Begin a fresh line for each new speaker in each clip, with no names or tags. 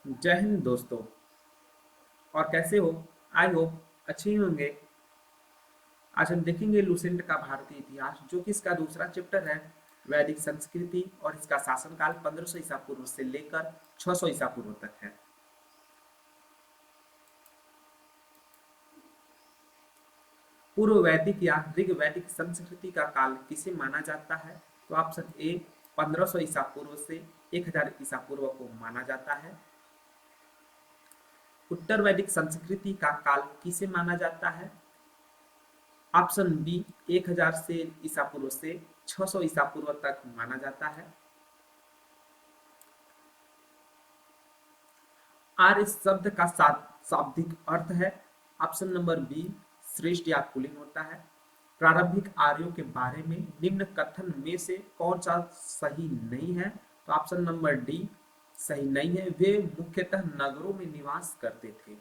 जय हिंद दोस्तों। और कैसे हो? आई होप अच्छे ही होंगे। आज हम देखेंगे लुसेंट का भारतीय इतिहास, जो कि इसका दूसरा चैप्टर है। वैदिक संस्कृति और इसका शासनकाल 1500 ईसा पूर्व से लेकर 600 ईसा पूर्व तक है। पूर्व वैदिक या ऋग वैदिक संस्कृति का काल किसे माना जाता है? तो ऑप्शन ए 1500 ईसा पूर्व से 1000 ईसा पूर्व को माना जाता है। उत्तर वैदिक संस्कृति का काल किसे माना जाता है? ऑप्शन बी 1000 से ईसा पूर्व से 600 ईसा पूर्व तक माना जाता है। आर्य शब्द का शाब्दिक अर्थ है। ऑप्शन नंबर बी श्रेष्ठ या कुलीन होता है। प्रारंभिक आर्यों के बारे में निम्न कथन में से कौन सा सही नहीं है? तो ऑप्शन नंबर डी सही नहीं है। वे मुख्यतः नगरों में निवास करते थे।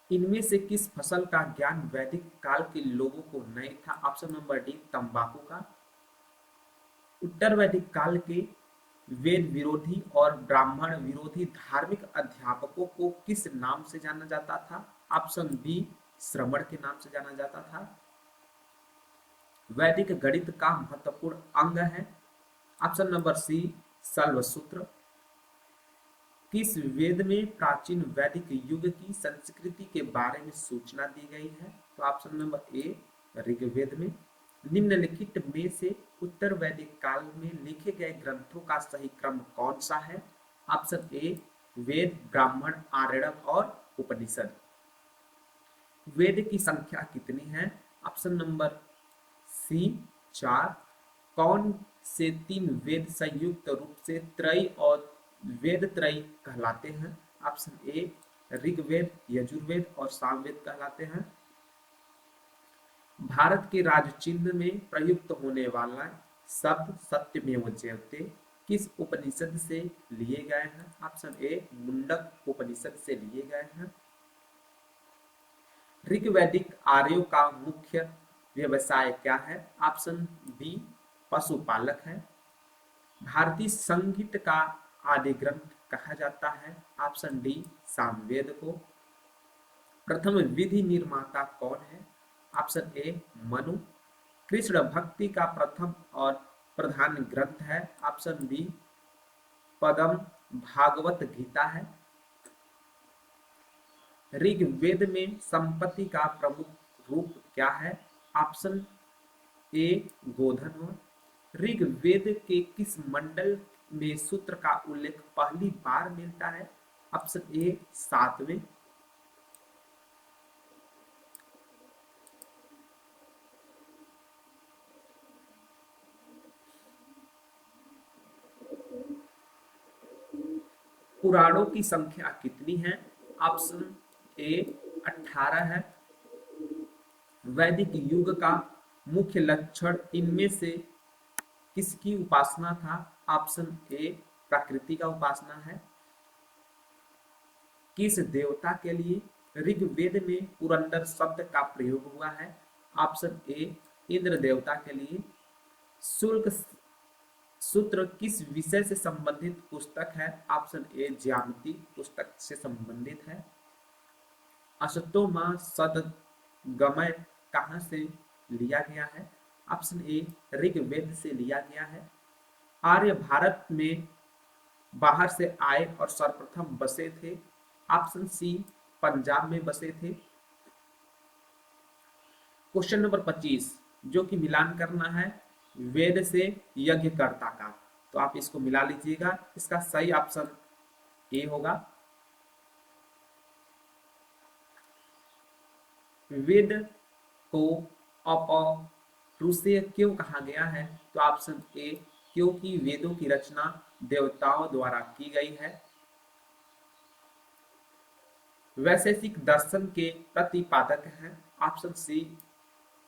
इनमें से किस फसल का ज्ञान वैदिक काल के लोगों को नहीं था? ऑप्शन नंबर डी तंबाकू का। उत्तर वैदिक काल के वेद विरोधी और ब्राह्मण विरोधी धार्मिक अध्यापकों को किस नाम से जाना जाता था? ऑप्शन बी श्रमण के नाम से जाना जाता था। वैदिक गणित का महत्वपूर्ण अंग है। ऑप्शन नंबर सी शल्वसूत्र। किस वेद में प्राचीन वैदिक युग की संस्कृति के बारे में सूचना दी गई है? तो ऑप्शन नंबर ए ऋग्वेद में। निम्नलिखित में से उत्तर वैदिक काल में लिखे गए ग्रंथों का सही क्रम कौन सा है? ऑप्शन ए वेद, ब्राह्मण, आरण्यक और उपनिषद। वेद की संख्या कितनी है? Option number C 4। कौन से तीन वेद संयुक्त रूप से त्रयी और वेद त्रयी कहलाते हैं? ऑप्शन ए ऋग्वेद, यजुर्वेद और सामवेद कहलाते हैं। भारत के राज्य चिन्ह में प्रयुक्त होने वाला शब्द सत्यमेव जयते किस उपनिषद से लिए गए हैं? ऑप्शन ए मुंडक उपनिषद से लिए गए हैं। ऋग्वैदिक आर्यों का मुख्य व्यवसाय क्या है? ऑप्शन बी पशुपालक है। भारतीय संगीत का आदि ग्रंथ कहा जाता है। ऑप्शन डी सामवेद को। प्रथम विधि निर्माता कौन है? ऑप्शन ए मनु। कृष्ण भक्ति का प्रथम और प्रधान ग्रंथ है। ऑप्शन बी पदम भागवत गीता है। ऋग्वेद में संपत्ति का प्रमुख रूप क्या है? ऑप्शन ए गोधन। ऋग्वेद के किस मंडल में सूत्र का उल्लेख पहली बार मिलता है? ऑप्शन ए 7वें। पुराणों की संख्या कितनी है? ऑप्शन ए 18 है। वैदिक युग का मुख्य लक्षण इनमें से किसकी उपासना था? ऑप्शन ए प्रकृति का उपासना है। किस देवता के लिए ऋग्वेद में पुरंदर शब्द का प्रयोग हुआ है? ऑप्शन ए इंद्र देवता के लिए। शुल्क सूत्र किस विषय से संबंधित पुस्तक है? ऑप्शन ए ज्यामिति पुस्तक से संबंधित है। अशतो मां सदगमय कहाँ से लिया गया है? ऑप्शन ए ऋग्वेद से लिया गया है। आर्य भारत में बाहर से आए और सर्वप्रथम बसे थे। ऑप्शन सी पंजाब में बसे थे। क्वेश्चन नंबर 25 जो कि मिलान करना है वेद से यज्ञकर्ता का, तो आप इसको मिला लीजिएगा। इसका सही ऑप्शन ए होगा। वेद को अपौरुषेय क्यों कहा गया है? तो ऑप्शन ए क्योंकि वेदों की रचना देवताओं द्वारा की गई है। वैशेषिक दर्शन के प्रतिपादक हैं। ऑप्शन सी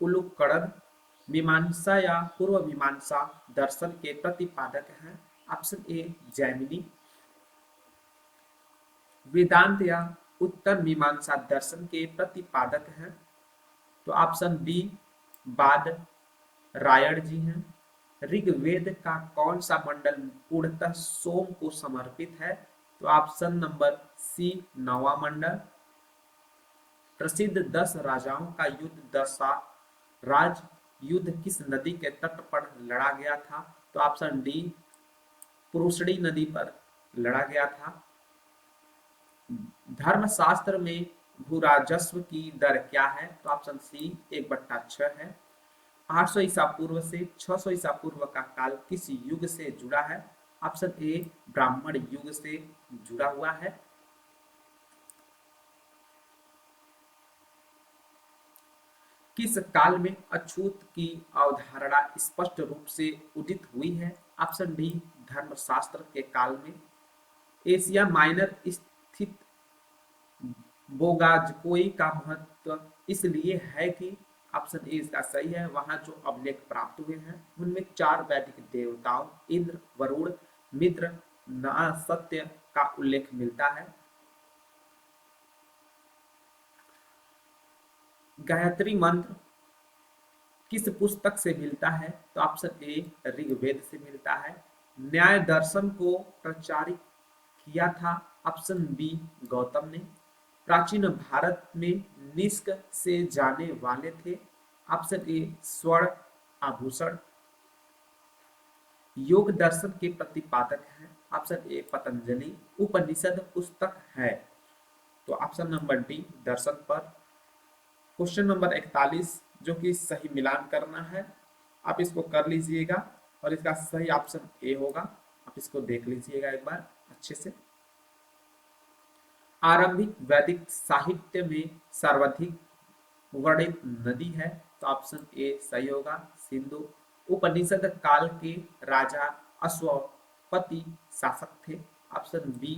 उलूकड़न। मीमांसा या पूर्व मीमांसा दर्शन के प्रतिपादक हैं। Option A Jaimini. वेदांत या उत्तर मीमांसा दर्शन के प्रतिपादक हैं। तो ऑप्शन बी बाद रायण जी हैं। ऋग्वेद का कौन सा मंडल पूर्णतः सोम को समर्पित है? तो ऑप्शन नंबर सी, नौवां मंडल। प्रसिद्ध 10 राजाओं का युद्ध दशाराज युद्ध किस नदी के तट पर लड़ा गया था? तो ऑप्शन डी, पुरुषड़ी नदी पर लड़ा गया था। धर्मशास्त्र में भूराजस्व की दर क्या है? तो ऑप्शन सी, 1/6 है। 800 ईसा पूर्व से 600 ईसा पूर्व का काल किस युग से जुड़ा है? ऑप्शन ए, ब्राह्मण युग से जुड़ा हुआ है। किस काल में अछूत की अवधारणा स्पष्ट रूप से उदित हुई है? ऑप्शन डी, धर्मशास्त्र के काल में। एशिया माइनर स्थित बोगाजकोई का महत्व इसलिए है कि ऑप्शन ए इसका सही है, वहां जो अभिलेख प्राप्त हुए हैं उनमें 4 वैदिक देवताओं इंद्र, वरुण, मित्र, नासत्य का उल्लेख मिलता है। गायत्री मंत्र किस पुस्तक से मिलता है? तो ऑप्शन ए, ऋग्वेद से मिलता है। न्याय दर्शन को प्रचारित किया था? ऑप्शन बी, गौतम ने। प्राचीन भारत में निष्क से जाने वाले थे? ऑप्शन ए, स्वर्ण आभूषण। योग दर्शन के प्रतिपादक हैं? Option A, Patanjali. उपनिषद पुस्तक है? तो ऑप्शन नंबर डी, दर्शन पर। क्वेश्चन नंबर 41 जो कि सही मिलान करना है, आप इसको कर लीजिएगा और इसका सही ऑप्शन ए होगा। आप इसको देख लीजिएगा एक बार अच्छे से। आरंभिक वैदिक साहित्य में सर्वाधिक वर्णित नदी है? तो ऑप्शन ए सही होगा, सिंधु। उपनिषद काल के राजा अश्वपति शासक थे? ऑप्शन बी,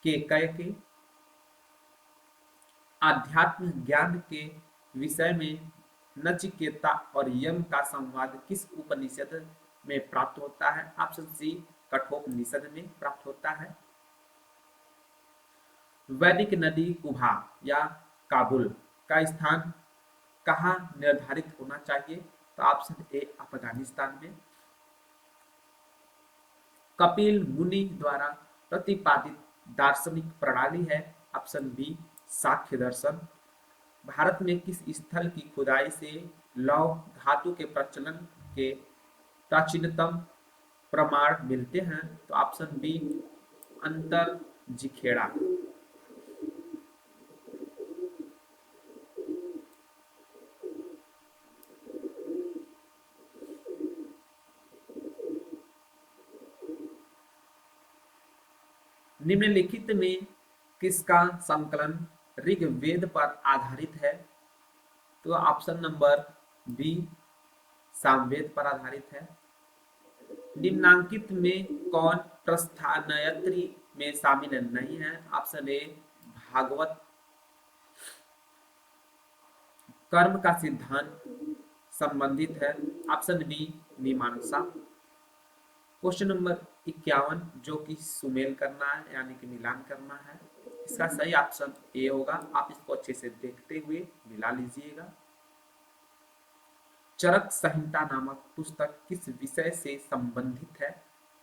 केकय के। आध्यात्म ज्ञान के विषय में नचिकेता और यम का संवाद किस उपनिषद में प्राप्त होता है? ऑप्शन सी, कठोपनिषद में प्राप्त होता है। वैदिक नदी कुभा या काबुल का स्थान कहाँ निर्धारित होना चाहिए? तो ऑप्शन ए, अफगानिस्तान में। कपिल मुनि द्वारा प्रतिपादित दार्शनिक प्रणाली है? ऑप्शन बी, सांख्य दर्शन। भारत में किस स्थल की खुदाई से लौह धातु के प्रचलन के प्राचीनतम प्रमाण मिलते हैं? तो ऑप्शन बी, अंतर जिखेड़ा। निम्नलिखित में किसका संकलन ऋग्वेद पर आधारित है? तो ऑप्शन नंबर बी, सामवेद पर आधारित है। निम्नांकित में कौन प्रस्थानत्रयी में शामिल नहीं है? Option A, Bhagavat. कर्म का सिद्धांत संबंधित है? Option B, Mimamsa. Question number 51 जो कि सुमेल करना है यानी कि मिलान करना है, इसका सही ऑप्शन ए होगा। आप इसको अच्छे से देखते हुए मिला लीजिएगा। चरक संहिता नामक पुस्तक किस विषय से संबंधित है?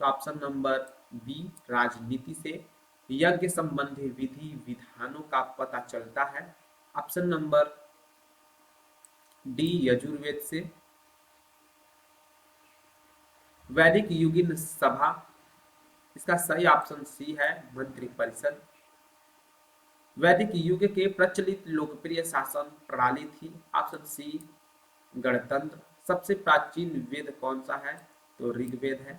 तो ऑप्शन नंबर बी, राजनीति से। यज्ञ संबंधी विधि विधानों का पता चलता है? ऑप्शन नंबर डी, यजुर्वेद से। वैदिक युगीन सभा, इसका सही ऑप्शन सी है, मंत्री परिषद। वैदिक युग के प्रचलित लोकप्रिय शासन प्रणाली थी? ऑप्शन सी, गणतंत्र। सबसे प्राचीन वेद कौन सा है? तो ऋग्वेद है।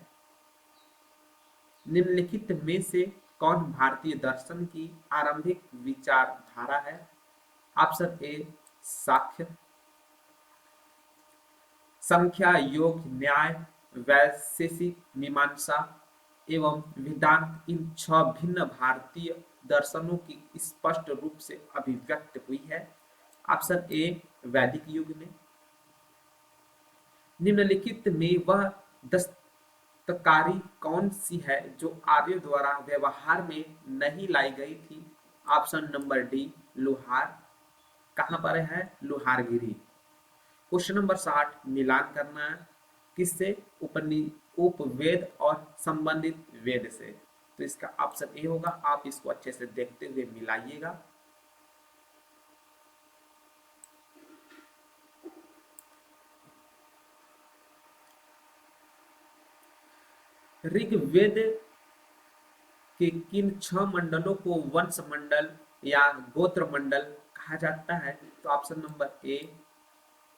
निम्नलिखित में से कौन भारतीय दर्शन की आरंभिक विचारधारा है? ऑप्शन ए, सांख्य। संख्या, योग, न्याय, वैशेषिक, मीमांसा एवं वेदांत इन 6 भिन्न भारतीय दर्शनों की स्पष्ट रूप से अभिव्यक्त हुई है? ऑप्शन ए, वैदिक युग में। निम्नलिखित में वह दस्तकारी कौन सी है जो आर्यों द्वारा व्यवहार में नहीं लाई गई थी? ऑप्शन नंबर डी, लोहार। कहां पर है? लोहारगिरी। क्वेश्चन नंबर 60 मिलान करना है। किससे? उपवेद और संबंधित वेद से। तो इसका ऑप्शन ए होगा। आप इसको अच्छे से देखते हुए मिलाइएगा। ऋग्वेद के किन 6 मंडलों को वंश मंडल या गोत्र मंडल कहा जाता है? तो ऑप्शन नंबर ए,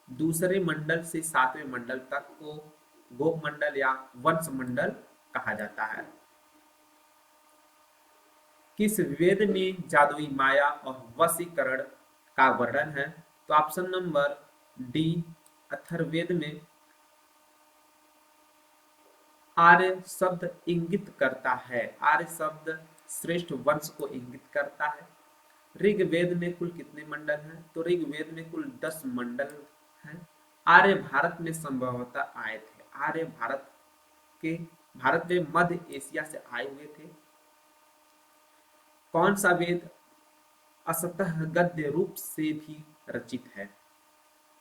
दूसरे मंडल से 7वें मंडल तक को गोप मंडल या वंश मंडल कहा जाता है। किस वेद में जादुई माया और वशीकरण का वर्णन है? तो ऑप्शन नंबर डी, अथर्ववेद में। आर्य शब्द इंगित करता है, आर्य शब्द श्रेष्ठ वंश को इंगित करता है। ऋग्वेद में कुल कितने मंडल हैं? तो ऋग्वेद में कुल 10 मंडल हैं। आर्य भारत में संभवतः आए थे। आर्य भारत में मध्य एशिया से आए हुए थे। कौन सा वेद असतः गद्य रूप से भी रचित है?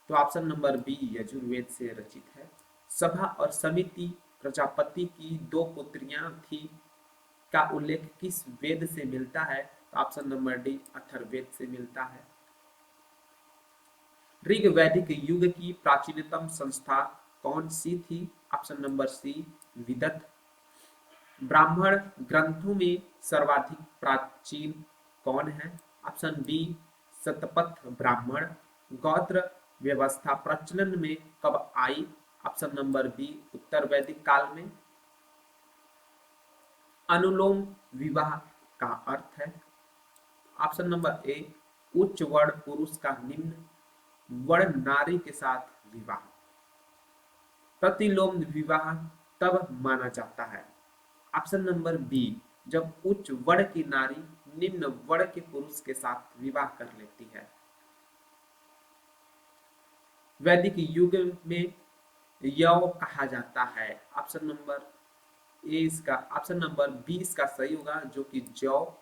तो ऑप्शन नंबर बी, यजुर्वेद से रचित है। सभा और समिति प्रजापति की 2 पुत्रियां थी का उल्लेख किस वेद से मिलता है? तो ऑप्शन नंबर डी, अथर्ववेद से मिलता है। ऋग्वैदिक युग की प्राचीनतम संस्था कौन सी थी? ऑप्शन नंबर सी, विदत। ब्राह्मण ग्रंथों में सर्वाधिक प्राचीन कौन है? Option B, Shatapatha Brahmana. गोत्र व्यवस्था प्रचलन में कब आई? ऑप्शन नंबर बी, उत्तर वैदिक काल में। अनुलोम विवाह का अर्थ है? ऑप्शन नंबर ए, उच्च वर्ण पुरुष का निम्न वर्ण नारी के साथ विवाह। प्रतिलोम विवाह तब माना जाता है? ऑप्शन नंबर बी, जब उच्च वर्ण की नारी निम्न वर्ण के पुरुष के साथ विवाह कर लेती है। वैदिक युग में यव कहा जाता है? ऑप्शन नंबर ए इसका, ऑप्शन नंबर बी इसका सही होगा, जो कि जौ।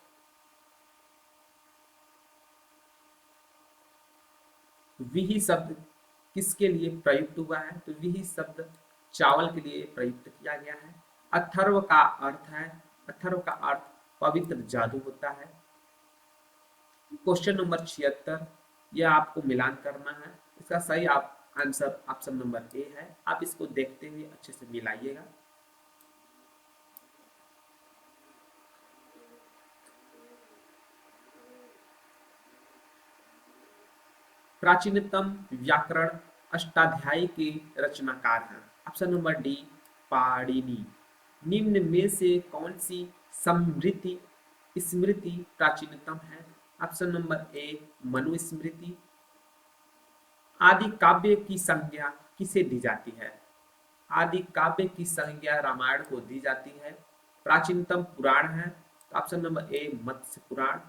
विहि शब्द किसके लिए प्रयुक्त हुआ है? तो विहि शब्द चावल के लिए प्रयुक्त किया गया है। अथर्व का अर्थ है, अथर्व का अर्थ पवित्र जादू होता है। क्वेश्चन नंबर 76, यह आपको मिलान करना है। इसका सही आंसर ऑप्शन नंबर ए है। आप इसको देखते हुए अच्छे से मिलाइएगा। प्राचीनतम व्याकरण अष्टाध्यायी के रचनाकार हैं? Option number D, Panini. निम्न में से कौन सी स्मृति प्राचीनतम है? Option number A, Manusmriti. आदि काव्य की संज्ञा किसे दी जाती है? आदि काव्य की संज्ञा रामायण को दी जाती है। प्राचीनतम पुराण है? ऑप्शन नंबर ए, मत्स्य पुराण।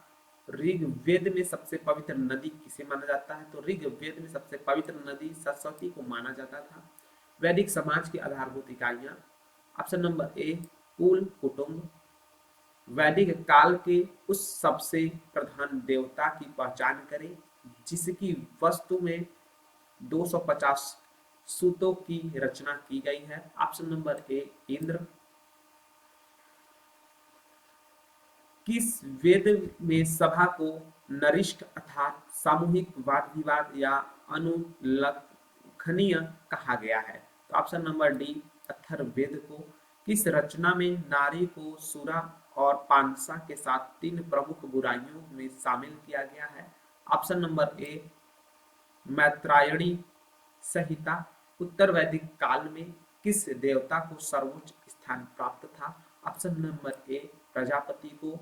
ऋग्वेद में सबसे पवित्र नदी किसे माना जाता है? तो ऋग्वेद में सबसे पवित्र नदी सरस्वती को माना जाता था। वैदिक समाज की आधारभूत इकाइयां? ऑप्शन नंबर ए, कुल कुटुंब। वैदिक काल के उस सबसे प्रधान देवता की पहचान करें जिसकी वस्तु में 250 सूतों की रचना की गई है। Option number A, Indra. किस वेद में सभा को नरिष्ठ अर्थात सामूहिक वाद विवाद या अनुल्लंघनीय कहा गया है? तो ऑप्शन नंबर डी, अथर्ववेद को। किस रचना में नारी को सुरा और पांसा के साथ 3 प्रमुख बुराइयों में शामिल किया गया है? ऑप्शन नंबर ए, मैत्रायणी संहिता। उत्तर वैदिक काल में किस देवता को सर्वोच्च स्थान प्राप्त था? ऑप्शन नंबर ए, प्रजापति को।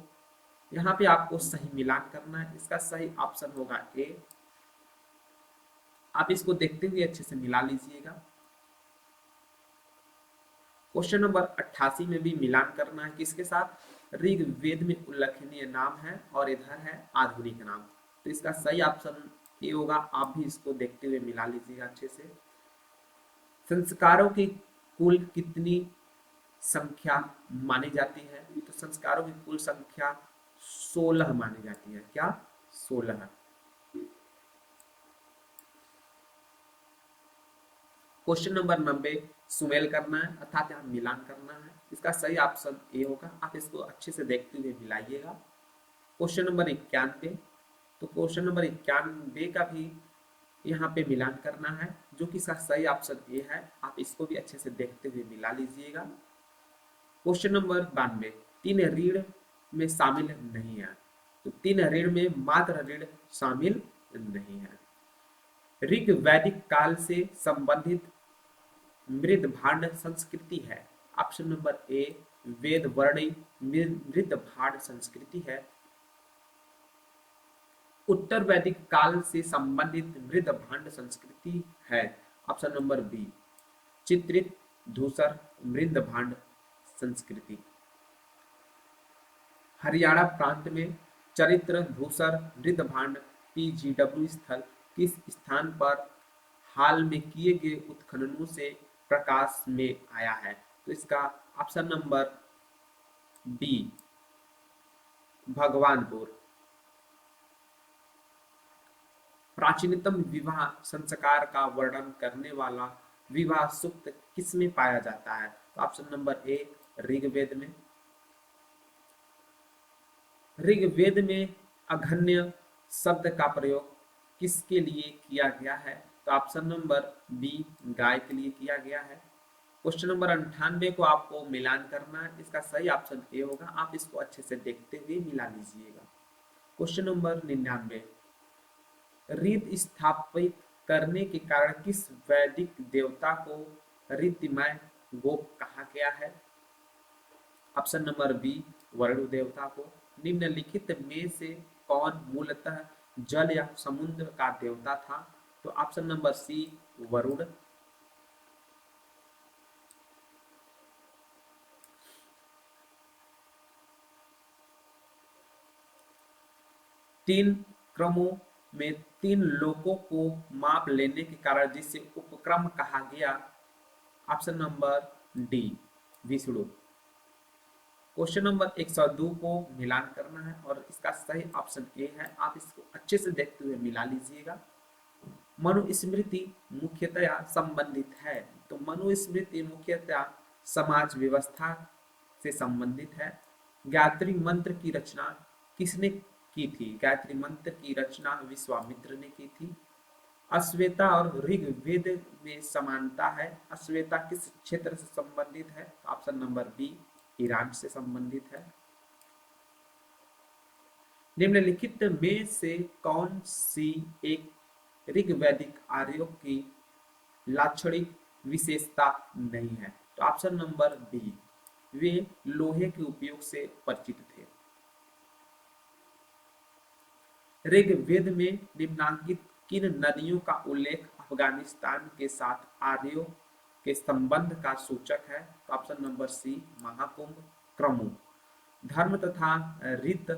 यहाँ पे आपको सही मिलान करना है। इसका सही ऑप्शन होगा ए। आप इसको देखते हुए अच्छे से मिला लीजिएगा। क्वेश्चन नंबर 88 में भी मिलान करना है किसके साथ? ऋग्वेद में उल्लेखनीय नाम है और इधर है आधुनिक नाम। तो इसका सही ऑप्शन ये होगा। आप भी इसको देखते हुए मिला लीजिएगा अच्छे से। संस्कारों की कुल कितनी संख्या मानी जाती है? तो संस्कारों की कुल संख्या 16 मानी जाती है। क्या? 16। क्वेश्चन नंबर 90, सुमेल करना है, अर्थात यहाँ मिलान करना है। इसका सही ऑप्शन ए होगा। आप इसको अच्छे से देखते हुए मिलाइएगा। क्वेश्चन नंबर 91, तो क्वेश्चन नंबर 91 का भी यहाँ पे मिलान करना है, जो कि इसका सही ऑप्शन ए है। आप इसको भी अच्छे से देखते हुए मिला लीजिएगा। क्वेश्चन नंबर 92, तीन ऋण में शामिल नहीं है, तो तीन ऋण में मात्र ऋण शामिल नहीं है। ऋग वैदिक काल से संबंधित मृद भांड संस्कृति है। ऑप्शन नंबर ए वेद वर्णी मृद भांड संस्कृति है। उत्तर वैदिक काल से संबंधित मृद भांड संस्कृति है। ऑप्शन नंबर बी चित्रित धूसर मृद भांड संस्कृति। हरियाणा प्रांत में चरित्र धूसर मृद भांड PGW स्थल किस स्थान पर हाल में किए गए उत्खननों से प्रकाश में आया है? तो इसका ऑप्शन नंबर बी भगवानपुर। प्राचीनतम विवाह संस्कार का वर्णन करने वाला विवाह सूक्त किसमें पाया जाता है? तो ऑप्शन नंबर ए ऋग्वेद में। ऋग्वेद में अघन्य शब्द का प्रयोग किसके लिए किया गया है? तो ऑप्शन नंबर बी गाय के लिए किया गया है। क्वेश्चन नंबर 98 को आपको मिलान करना है। इसका सही ऑप्शन ए होगा। आप इसको अच्छे से देखते हुए मिला लीजिएगा। क्वेश्चन नंबर 99, रीत स्थापित करने के कारण किस वैदिक देवता को रीतिमय गोप कहा गया है? ऑप्शन नंबर बी वरुण देवता को। निम्नलिखित में से कौन मूलतः जल या समुद्र का देवता था? तो ऑप्शन नंबर सी वरुण। तीन क्रमों में तीन लोकों को माप लेने के कारण जिसे उपक्रम कहा गया। Option number D Vishnu. Question number 102 को मिलान करना है और इसका सही ऑप्शन ए है। आप इसको अच्छे से देखते हुए मिला लीजिएगा। मनुस्मृति मुख्यतया संबंधित है, तो मनुस्मृति मुख्यतया समाज व्यवस्था से संबंधित है। गायत्री मंत्र की रचना किसने की थी? गायत्री मंत्र की रचना विश्वामित्र ने की थी। अश्वेता और ऋग्वेद में समानता है। अश्वेता किस क्षेत्र से संबंधित है? ऑप्शन नंबर बी ईरान से संबंधित है। निम्नलिखित में से कौन सी एक ऋग्वैदिक आर्यों की लाक्षणिक विशेषता नहीं है? तो ऑप्शन नंबर बी वे लोहे के उपयोग से परिचित थे। ऋग्वेद में निम्नांकित किन नदियों का उल्लेख अफगानिस्तान के साथ आर्यों के संबंध का सूचक है? तो ऑप्शन नंबर सी महाकुंभ क्रमु। धर्म तथा रीत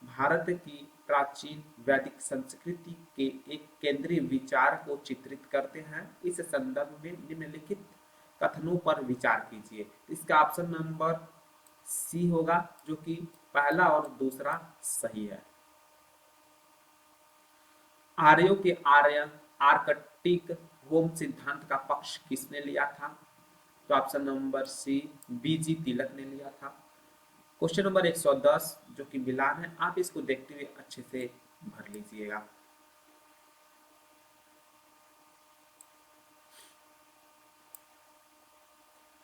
भारत की प्राचीन वैदिक संस्कृति के एक केंद्रीय विचार को चित्रित करते हैं। इस संदर्भ में निम्नलिखित कथनों पर विचार कीजिए। इसका ऑप्शन नंबर सी होगा, जो कि पहला और दूसरा सही है। आर्यों के आर्कटिक होम सिद्धांत का पक्ष किसने लिया था? तो ऑप्शन नंबर सी बीजी तिलक ने लिया था। क्वेश्चन नंबर 110 जो कि मिलान है, आप इसको देखते हुए अच्छे से भर लीजिएगा।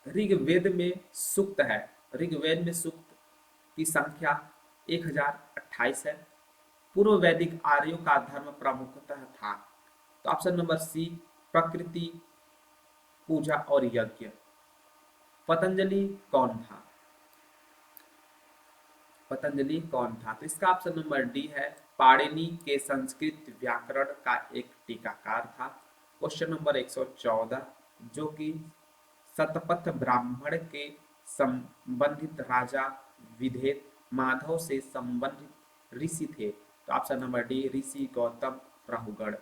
ऋग्वेद में सूक्त है। ऋग्वेद में सूक्त की संख्या 1028 है। पूर्व वैदिक आर्यों का धर्म प्रमुखतः था। तो ऑप्शन नंबर सी प्रकृति पूजा और यज्ञ। पतंजलि कौन था? पतंजलि कौन था? तो इसका ऑप्शन नंबर डी है पाणिनि के संस्कृत व्याकरण का एक टीकाकार था। क्वेश्चन नंबर 114 जो कि शतपथ ब्राह्मण के संबंधित राजा विधेय माधव से संबंधित ऋषि थे। तो ऑप्शन नंबर डी ऋषि गौतम राहुगढ़।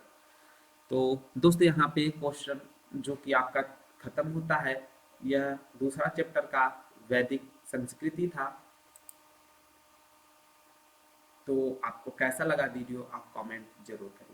तो दोस्तों यहाँ पे क्वेश्चन जो कि आपका खत्म होता है। यह दूसरा चैप्टर का वैदिक संस्कृति था। तो आपको कैसा लगा वीडियो, आप कमेंट जरूर करें।